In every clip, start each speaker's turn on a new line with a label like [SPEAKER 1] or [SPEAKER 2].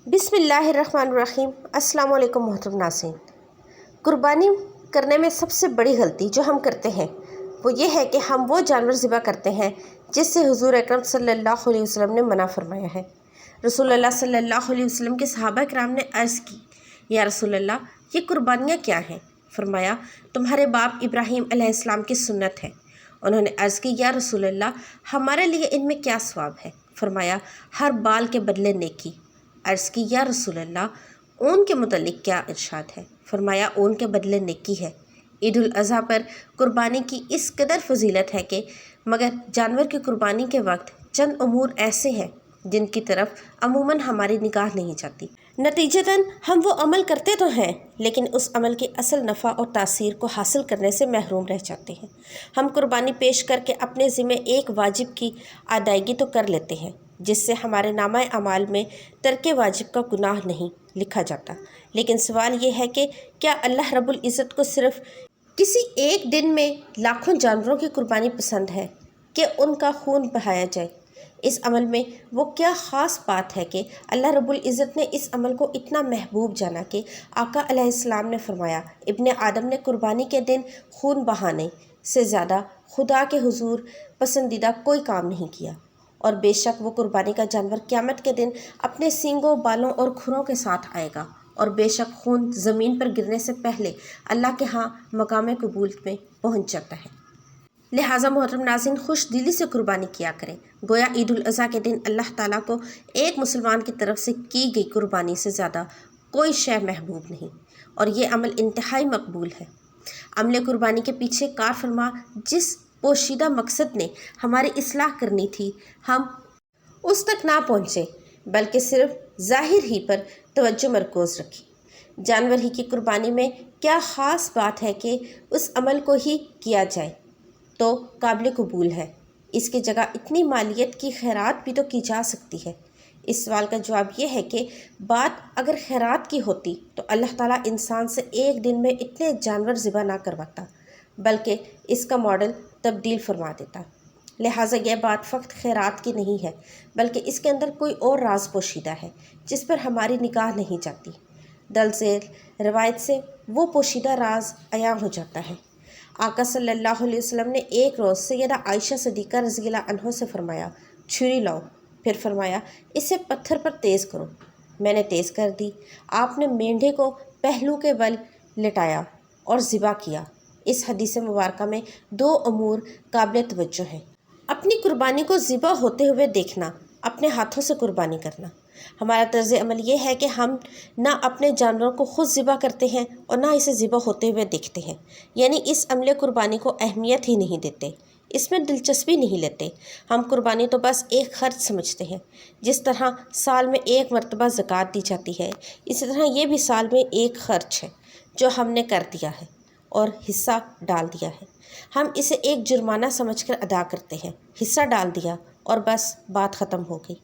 [SPEAKER 1] بسم اللہ الرحمن الرحیم۔ السلام علیکم محترم ناظرین۔ قربانی کرنے میں سب سے بڑی غلطی جو ہم کرتے ہیں وہ یہ ہے کہ ہم وہ جانور ذبح کرتے ہیں جس سے حضور اکرم صلی اللہ علیہ وسلم نے منع فرمایا ہے۔ رسول اللہ صلی اللہ علیہ وسلم کے صحابہ کرام نے عرض کی، یا رسول اللہ، یہ قربانیاں کیا ہیں؟ فرمایا، تمہارے باپ ابراہیم علیہ السلام کی سنت ہے۔ انہوں نے عرض کی، یا رسول اللہ، ہمارے لیے ان میں کیا ثواب ہے؟ فرمایا، ہر بال کے بدلے نیکی۔ عرض کی، یا رسول اللہ، اون کے متعلق کیا ارشاد ہے؟ فرمایا، اون کے بدلے نیکی ہے۔ عید الاضحیٰ پر قربانی کی اس قدر فضیلت ہے کہ مگر جانور کی قربانی کے وقت چند امور ایسے ہیں جن کی طرف عموماً ہماری نگاہ نہیں جاتی۔ نتیجتاً ہم وہ عمل کرتے تو ہیں لیکن اس عمل کی اصل نفع اور تاثیر کو حاصل کرنے سے محروم رہ جاتے ہیں۔ ہم قربانی پیش کر کے اپنے ذمہ ایک واجب کی ادائیگی تو کر لیتے ہیں جس سے ہمارے نامہ اعمال میں ترک واجب کا گناہ نہیں لکھا جاتا، لیکن سوال یہ ہے کہ کیا اللہ رب العزت کو صرف کسی ایک دن میں لاکھوں جانوروں کی قربانی پسند ہے کہ ان کا خون بہایا جائے؟ اس عمل میں وہ کیا خاص بات ہے کہ اللہ رب العزت نے اس عمل کو اتنا محبوب جانا کہ آقا علیہ السلام نے فرمایا، ابن آدم نے قربانی کے دن خون بہانے سے زیادہ خدا کے حضور پسندیدہ کوئی کام نہیں کیا، اور بے شک وہ قربانی کا جانور قیامت کے دن اپنے سینگوں، بالوں اور کھروں کے ساتھ آئے گا، اور بے شک خون زمین پر گرنے سے پہلے اللہ کے ہاں مقام قبول میں پہنچ جاتا ہے۔ لہٰذا محترم ناظرین، خوش دلی سے قربانی کیا کریں۔ گویا عید الاضحیٰ کے دن اللہ تعالیٰ کو ایک مسلمان کی طرف سے کی گئی قربانی سے زیادہ کوئی شے محبوب نہیں، اور یہ عمل انتہائی مقبول ہے۔ عمل قربانی کے پیچھے کار فرما جس پوشیدہ مقصد نے ہماری اصلاح کرنی تھی، ہم اس تک نہ پہنچے بلکہ صرف ظاہر ہی پر توجہ مرکوز رکھی۔ جانور ہی کی قربانی میں کیا خاص بات ہے کہ اس عمل کو ہی کیا جائے تو قابل قبول ہے؟ اس کی جگہ اتنی مالیت کی خیرات بھی تو کی جا سکتی ہے۔ اس سوال کا جواب یہ ہے کہ بات اگر خیرات کی ہوتی تو اللہ تعالیٰ انسان سے ایک دن میں اتنے جانور ذبح نہ کرواتا بلکہ اس کا ماڈل تبدیل فرما دیتا۔ لہٰذا یہ بات فقط خیرات کی نہیں ہے بلکہ اس کے اندر کوئی اور راز پوشیدہ ہے جس پر ہماری نگاہ نہیں جاتی۔ دلذیل روایت سے وہ پوشیدہ راز عیاں ہو جاتا ہے۔ آقا صلی اللہ علیہ وسلم نے ایک روز سیدہ عائشہ صدیقہ رضی اللہ عنہ سے فرمایا، چھری لاؤ، پھر فرمایا اسے پتھر پر تیز کرو۔ میں نے تیز کر دی۔ آپ نے مینڈھے کو پہلو کے بل لٹایا اور ذبح کیا۔ اس حدیث مبارکہ میں دو امور قابل توجہ ہیں۔ اپنی قربانی کو ذبح ہوتے ہوئے دیکھنا، اپنے ہاتھوں سے قربانی کرنا۔ ہمارا طرز عمل یہ ہے کہ ہم نہ اپنے جانوروں کو خود ذبح کرتے ہیں اور نہ اسے ذبح ہوتے ہوئے دیکھتے ہیں، یعنی اس عمل قربانی کو اہمیت ہی نہیں دیتے، اس میں دلچسپی نہیں لیتے۔ ہم قربانی تو بس ایک خرچ سمجھتے ہیں۔ جس طرح سال میں ایک مرتبہ زکوٰۃ دی جاتی ہے، اسی طرح یہ بھی سال میں ایک خرچ ہے جو ہم نے کر دیا ہے اور حصہ ڈال دیا ہے۔ ہم اسے ایک جرمانہ سمجھ کر ادا کرتے ہیں، حصہ ڈال دیا اور بس بات ختم ہو گئی۔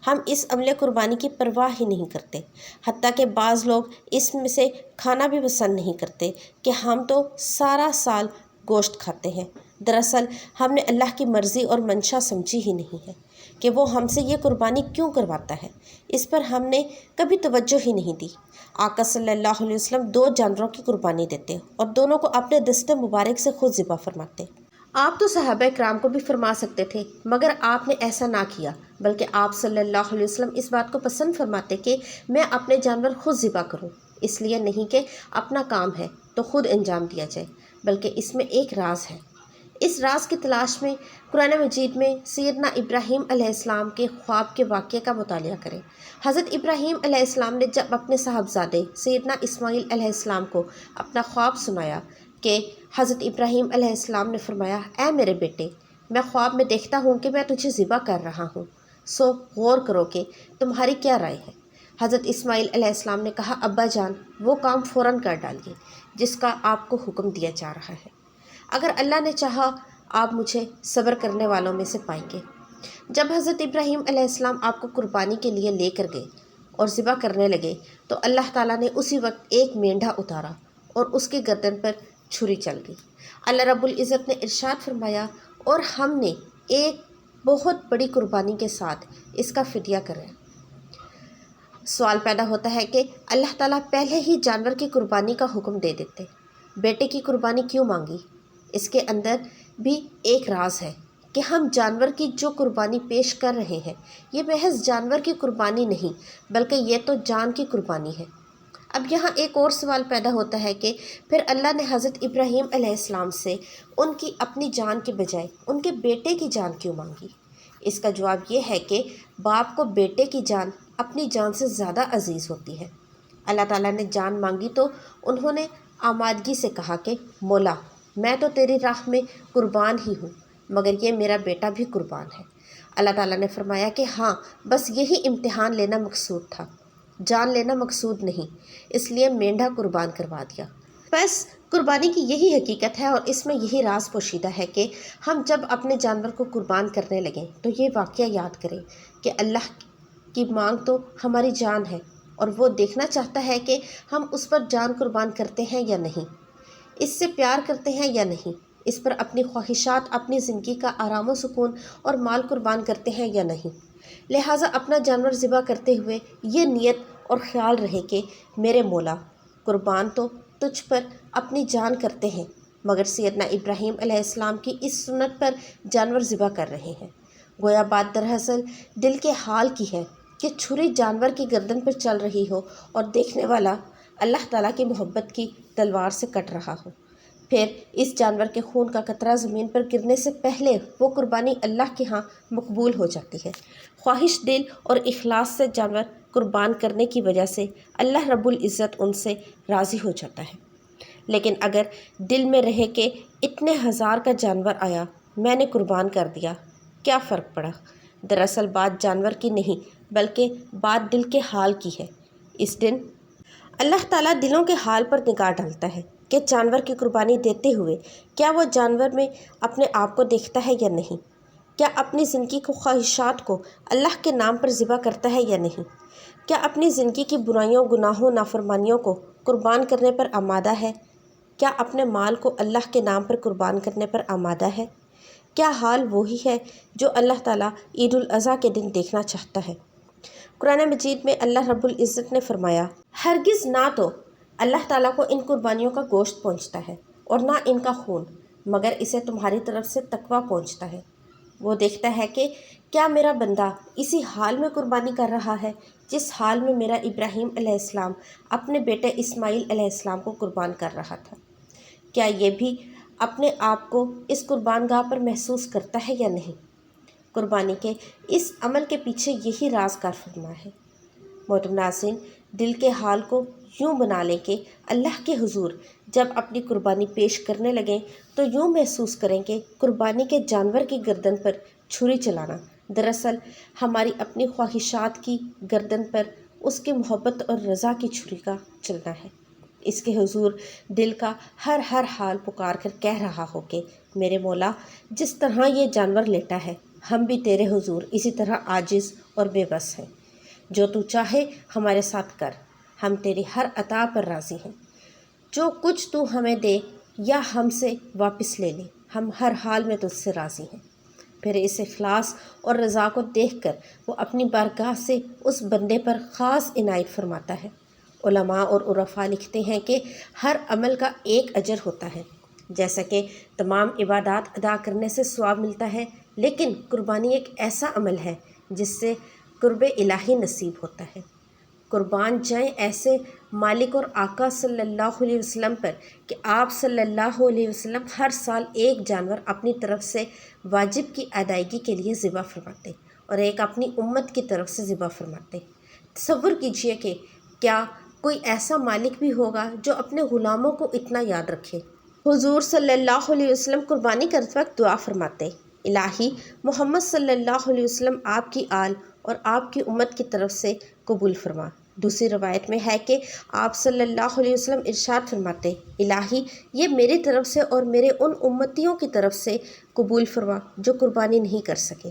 [SPEAKER 1] ہم اس عمل قربانی کی پرواہ ہی نہیں کرتے، حتیٰ کہ بعض لوگ اس میں سے کھانا بھی پسند نہیں کرتے کہ ہم تو سارا سال گوشت کھاتے ہیں۔ دراصل ہم نے اللہ کی مرضی اور منشا سمجھی ہی نہیں ہے کہ وہ ہم سے یہ قربانی کیوں کرواتا ہے، اس پر ہم نے کبھی توجہ ہی نہیں دی۔ آقا صلی اللہ علیہ وسلم دو جانوروں کی قربانی دیتے اور دونوں کو اپنے دست مبارک سے خود ذبح فرماتے۔ آپ تو صحابہ کرام کو بھی فرما سکتے تھے مگر آپ نے ایسا نہ کیا، بلکہ آپ صلی اللہ علیہ وسلم اس بات کو پسند فرماتے کہ میں اپنے جانور خود ذبح کروں، اس لیے نہیں کہ اپنا کام ہے تو خود انجام دیا جائے، بلکہ اس میں ایک راز ہے۔ اس راز کی تلاش میں قرآن مجید میں سیدنا ابراہیم علیہ السلام کے خواب کے واقعے کا مطالعہ کریں۔ حضرت ابراہیم علیہ السلام نے جب اپنے صاحبزادے سیدنا اسماعیل علیہ السلام کو اپنا خواب سنایا کہ حضرت ابراہیم علیہ السلام نے فرمایا، اے میرے بیٹے، میں خواب میں دیکھتا ہوں کہ میں تجھے ذبح کر رہا ہوں، سو غور کرو کہ تمہاری کیا رائے ہے؟ حضرت اسماعیل علیہ السلام نے کہا، ابا جان، وہ کام فوراً کر ڈالیے جس کا آپ کو حکم دیا جا رہا ہے۔ اگر اللہ نے چاہا آپ مجھے صبر کرنے والوں میں سے پائیں گے۔ جب حضرت ابراہیم علیہ السلام آپ کو قربانی کے لیے لے کر گئے اور ذبح کرنے لگے تو اللہ تعالیٰ نے اسی وقت ایک مینڈھا اتارا اور اس کی گردن پر چھری چل گئی۔ اللہ رب العزت نے ارشاد فرمایا، اور ہم نے ایک بہت بڑی قربانی کے ساتھ اس کا فدیہ کرا۔ سوال پیدا ہوتا ہے کہ اللہ تعالیٰ پہلے ہی جانور کی قربانی کا حکم دے دیتے، بیٹے کی قربانی کیوں مانگی؟ اس کے اندر بھی ایک راز ہے کہ ہم جانور کی جو قربانی پیش کر رہے ہیں یہ محض جانور کی قربانی نہیں بلکہ یہ تو جان کی قربانی ہے۔ اب یہاں ایک اور سوال پیدا ہوتا ہے کہ پھر اللہ نے حضرت ابراہیم علیہ السلام سے ان کی اپنی جان کے بجائے ان کے بیٹے کی جان کیوں مانگی؟ اس کا جواب یہ ہے کہ باپ کو بیٹے کی جان اپنی جان سے زیادہ عزیز ہوتی ہے۔ اللہ تعالیٰ نے جان مانگی تو انہوں نے آمادگی سے کہا کہ مولا میں تو تیری راہ میں قربان ہی ہوں، مگر یہ میرا بیٹا بھی قربان ہے۔ اللہ تعالیٰ نے فرمایا کہ ہاں بس یہی امتحان لینا مقصود تھا، جان لینا مقصود نہیں، اس لیے مینڈھا قربان کروا دیا۔ بس قربانی کی یہی حقیقت ہے اور اس میں یہی راز پوشیدہ ہے کہ ہم جب اپنے جانور کو قربان کرنے لگیں تو یہ واقعہ یاد کریں کہ اللہ کی مانگ تو ہماری جان ہے اور وہ دیکھنا چاہتا ہے کہ ہم اس پر جان قربان کرتے ہیں یا نہیں، اس سے پیار کرتے ہیں یا نہیں، اس پر اپنی خواہشات، اپنی زندگی کا آرام و سکون اور مال قربان کرتے ہیں یا نہیں۔ لہٰذا اپنا جانور ذبح کرتے ہوئے یہ نیت اور خیال رہے کہ میرے مولا قربان تو تجھ پر اپنی جان کرتے ہیں، مگر سیدنا ابراہیم علیہ السلام کی اس سنت پر جانور ذبح کر رہے ہیں۔ گویا بات دراصل دل کے حال کی ہے کہ چھری جانور کی گردن پر چل رہی ہو اور دیکھنے والا اللہ تعالیٰ کی محبت کی تلوار سے کٹ رہا ہو، پھر اس جانور کے خون کا قطرہ زمین پر گرنے سے پہلے وہ قربانی اللہ کے ہاں مقبول ہو جاتی ہے۔ خواہش دل اور اخلاص سے جانور قربان کرنے کی وجہ سے اللہ رب العزت ان سے راضی ہو جاتا ہے۔ لیکن اگر دل میں رہے کہ اتنے ہزار کا جانور آیا میں نے قربان کر دیا، کیا فرق پڑا؟ دراصل بات جانور کی نہیں بلکہ بات دل کے حال کی ہے۔ اس دن اللہ تعالیٰ دلوں کے حال پر نگاہ ڈالتا ہے کہ جانور کی قربانی دیتے ہوئے کیا وہ جانور میں اپنے آپ کو دیکھتا ہے یا نہیں، کیا اپنی زندگی کو، خواہشات کو اللہ کے نام پر ذبح کرتا ہے یا نہیں، کیا اپنی زندگی کی برائیوں، گناہوں، نافرمانیوں کو قربان کرنے پر آمادہ ہے، کیا اپنے مال کو اللہ کے نام پر قربان کرنے پر آمادہ ہے؟ کیا حال وہی ہے جو اللہ تعالیٰ عید الاضحیٰ کے دن دیکھنا چاہتا ہے؟ قرآن مجید میں اللہ رب العزت نے فرمایا، ہرگز نہ تو اللہ تعالیٰ کو ان قربانیوں کا گوشت پہنچتا ہے اور نہ ان کا خون، مگر اسے تمہاری طرف سے تقویٰ پہنچتا ہے۔ وہ دیکھتا ہے کہ کیا میرا بندہ اسی حال میں قربانی کر رہا ہے جس حال میں میرا ابراہیم علیہ السلام اپنے بیٹے اسماعیل علیہ السلام کو قربان کر رہا تھا۔ کیا یہ بھی اپنے آپ کو اس قربان گاہ پر محسوس کرتا ہے یا نہیں؟ قربانی کے اس عمل کے پیچھے یہی راز کار فرما ہے۔ محترم ناظرین، دل کے حال کو یوں بنا لیں کہ اللہ کے حضور جب اپنی قربانی پیش کرنے لگیں تو یوں محسوس کریں کہ قربانی کے جانور کی گردن پر چھری چلانا دراصل ہماری اپنی خواہشات کی گردن پر اس کی محبت اور رضا کی چھری کا چلنا ہے۔ اس کے حضور دل کا ہر حال پکار کر کہہ رہا ہو کہ میرے مولا جس طرح یہ جانور لیٹا ہے ہم بھی تیرے حضور اسی طرح عاجز اور بے بس ہیں، جو تو چاہے ہمارے ساتھ کر، ہم تیری ہر عطا پر راضی ہیں، جو کچھ تو ہمیں دے یا ہم سے واپس لے لے، ہم ہر حال میں تجھ سے راضی ہیں۔ پھر اس اخلاص اور رضا کو دیکھ کر وہ اپنی بارگاہ سے اس بندے پر خاص عنایت فرماتا ہے۔ علماء اور عرفاء لکھتے ہیں کہ ہر عمل کا ایک اجر ہوتا ہے، جیسا کہ تمام عبادات ادا کرنے سے ثواب ملتا ہے، لیکن قربانی ایک ایسا عمل ہے جس سے قرب الہی نصیب ہوتا ہے۔ قربان جائیں ایسے مالک اور آقا صلی اللہ علیہ وسلم پر کہ آپ صلی اللہ علیہ وسلم ہر سال ایک جانور اپنی طرف سے واجب کی ادائیگی کے لیے ذبح فرماتے اور ایک اپنی امت کی طرف سے ذبح فرماتے۔ تصور کیجئے کہ کیا کوئی ایسا مالک بھی ہوگا جو اپنے غلاموں کو اتنا یاد رکھے۔ حضور صلی اللہ علیہ وسلم قربانی کرتے وقت دعا فرماتے، الہی محمد صلی اللہ علیہ وسلم آپ کی آل اور آپ کی امت کی طرف سے قبول فرما۔ دوسری روایت میں ہے کہ آپ صلی اللہ علیہ وسلم ارشاد فرماتے، الہی یہ میری طرف سے اور میرے ان امتیوں کی طرف سے قبول فرما جو قربانی نہیں کر سکے،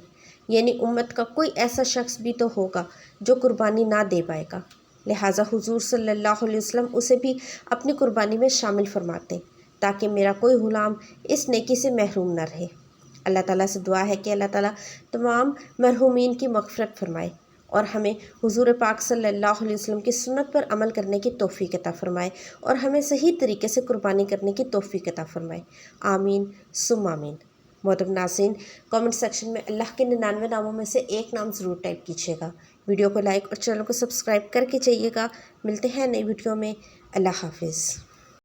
[SPEAKER 1] یعنی امت کا کوئی ایسا شخص بھی تو ہوگا جو قربانی نہ دے پائے گا، لہٰذا حضور صلی اللہ علیہ وسلم اسے بھی اپنی قربانی میں شامل فرماتے تاکہ میرا کوئی غلام اس نیکی سے محروم نہ رہے۔ اللہ تعالیٰ سے دعا ہے کہ اللہ تعالیٰ تمام مرحومین کی مغفرت فرمائے اور ہمیں حضور پاک صلی اللہ علیہ وسلم کی سنت پر عمل کرنے کی توفیق عطا فرمائے اور ہمیں صحیح طریقے سے قربانی کرنے کی توفیق عطا فرمائے، آمین ثم آمین۔ محترم ناظرین، کامنٹ سیکشن میں اللہ کے 99 ناموں میں سے ایک نام ضرور ٹائپ کیجیے گا، ویڈیو کو لائک اور چینل کو سبسکرائب کر کے جائیے گا۔ ملتے ہیں نئی ویڈیو میں، اللہ حافظ۔